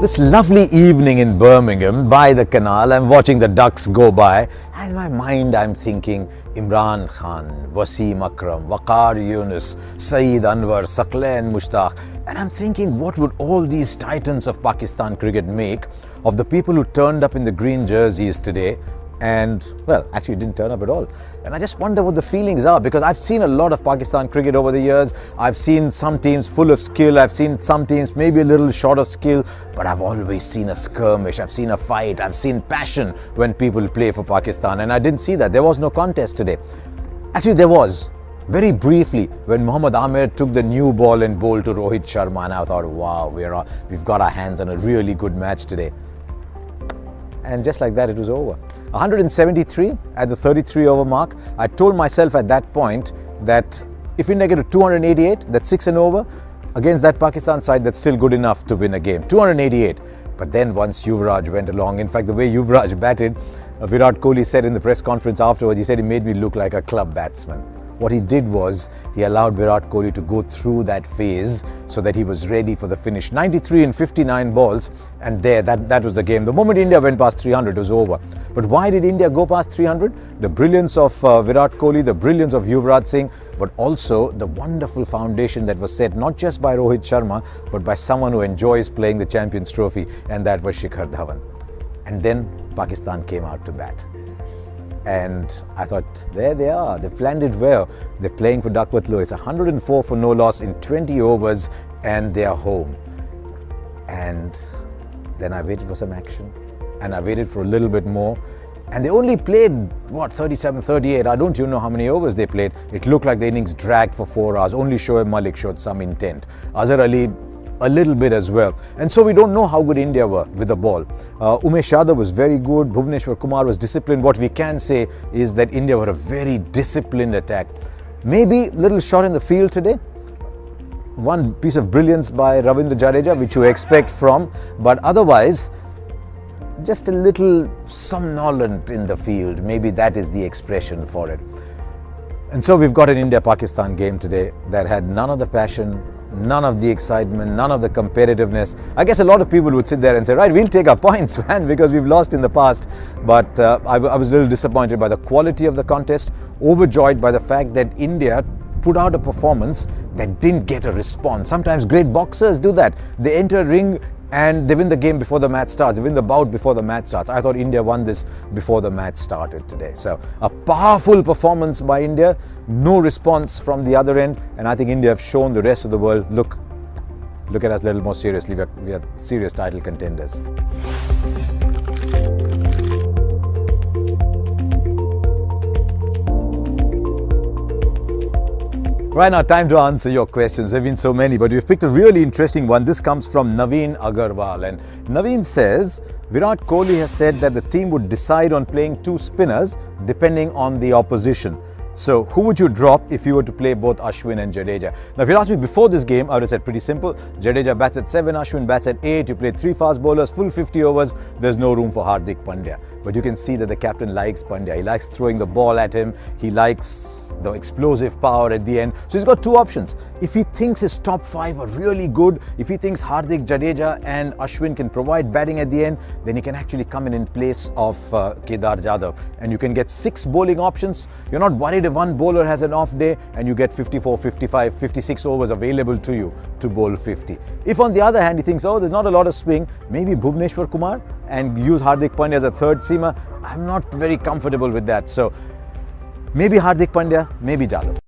This lovely evening in Birmingham by the canal, I'm watching the ducks go by, and in my mind I'm thinking Imran Khan, Wasim Akram, Waqar Yunus, Saeed Anwar, Saqlain Mushtaq, and I'm thinking what would all these titans of Pakistan cricket make of the people who turned up in the green jerseys today and, well, actually didn't turn up at all. And I just wonder what the feelings are, because I've seen a lot of Pakistan cricket over the years. I've seen some teams full of skill, I've seen some teams maybe a little short of skill, but I've always seen a skirmish, I've seen a fight, I've seen passion when people play for Pakistan, and I didn't see that. There was no contest today. Actually, there was. Very briefly, when Mohammad Amir took the new ball and bowled to Rohit Sharma, and I thought, wow, we've got our hands on a really good match today. And just like that, it was over. 173 at the 33 over mark. I told myself at that point that if India get to 288, that's 6 and over, against that Pakistan side, that's still good enough to win a game. 288. But then once Yuvraj went along, in fact, the way Yuvraj batted, Virat Kohli said in the press conference afterwards, he said he made me look like a club batsman. What he did was he allowed Virat Kohli to go through that phase so that he was ready for the finish. 93 in 59 balls, and that was the game. The moment India went past 300, it was over. But why did India go past 300? The brilliance of Virat Kohli, the brilliance of Yuvraj Singh, but also the wonderful foundation that was set not just by Rohit Sharma, but by someone who enjoys playing the Champions Trophy, and that was Shikhar Dhawan. And then Pakistan came out to bat. And I thought, there they are, they've planned it well. They're playing for Duckworth Lewis, 104 for no loss in 20 overs, and they are home. And then I waited for some action, and I waited for a little bit more. And they only played, 37, 38, I don't even know how many overs they played. It looked like the innings dragged for 4 hours. Only Shoaib Malik showed some intent. Azhar Ali, a little bit as well. And so we don't know how good India were with the ball. Umesh Yadav was very good. Bhuvneshwar Kumar was disciplined. What we can say is that India were a very disciplined attack. Maybe a little short in the field today. One piece of brilliance by Ravindra Jadeja, which you expect from, but otherwise, just a little somnolent in the field. Maybe that is the expression for it. And so we've got an India-Pakistan game today that had none of the passion, none of the excitement, none of the competitiveness. I guess a lot of people would sit there and say, right, we'll take our points, man, because we've lost in the past. But I was a little disappointed by the quality of the contest, overjoyed by the fact that India put out a performance that didn't get a response. Sometimes great boxers do that. They enter a ring and they win the game before the match starts. They win the bout before the match starts. I thought India won this before the match started today. So a powerful performance by India, no response from the other end, and I think India have shown the rest of the world, look at us a little more seriously. We are serious title contenders. Right now, time to answer your questions. There have been so many, but we've picked a really interesting one. This comes from Naveen Agarwal. And Naveen says, Virat Kohli has said that the team would decide on playing 2 spinners depending on the opposition. So who would you drop if you were to play both Ashwin and Jadeja? Now, if you asked me before this game, I would have said pretty simple. Jadeja bats at 7, Ashwin bats at 8. You play 3 fast bowlers, full 50 overs. There's no room for Hardik Pandya. But you can see that the captain likes Pandya. He likes throwing the ball at him. He likes the explosive power at the end. So he's got 2 options. If he thinks his top 5 are really good, if he thinks Hardik, Jadeja and Ashwin can provide batting at the end, then he can actually come in place of Kedar Jadhav. And you can get 6 bowling options. You're not worried if one bowler has an off day, and you get 54, 55, 56 overs available to you to bowl 50. If on the other hand he thinks, oh, there's not a lot of swing, maybe Bhuvneshwar Kumar and use Hardik Pandya as a third seamer. I'm not very comfortable with that. So maybe Hardik Pandya, maybe Jadhav.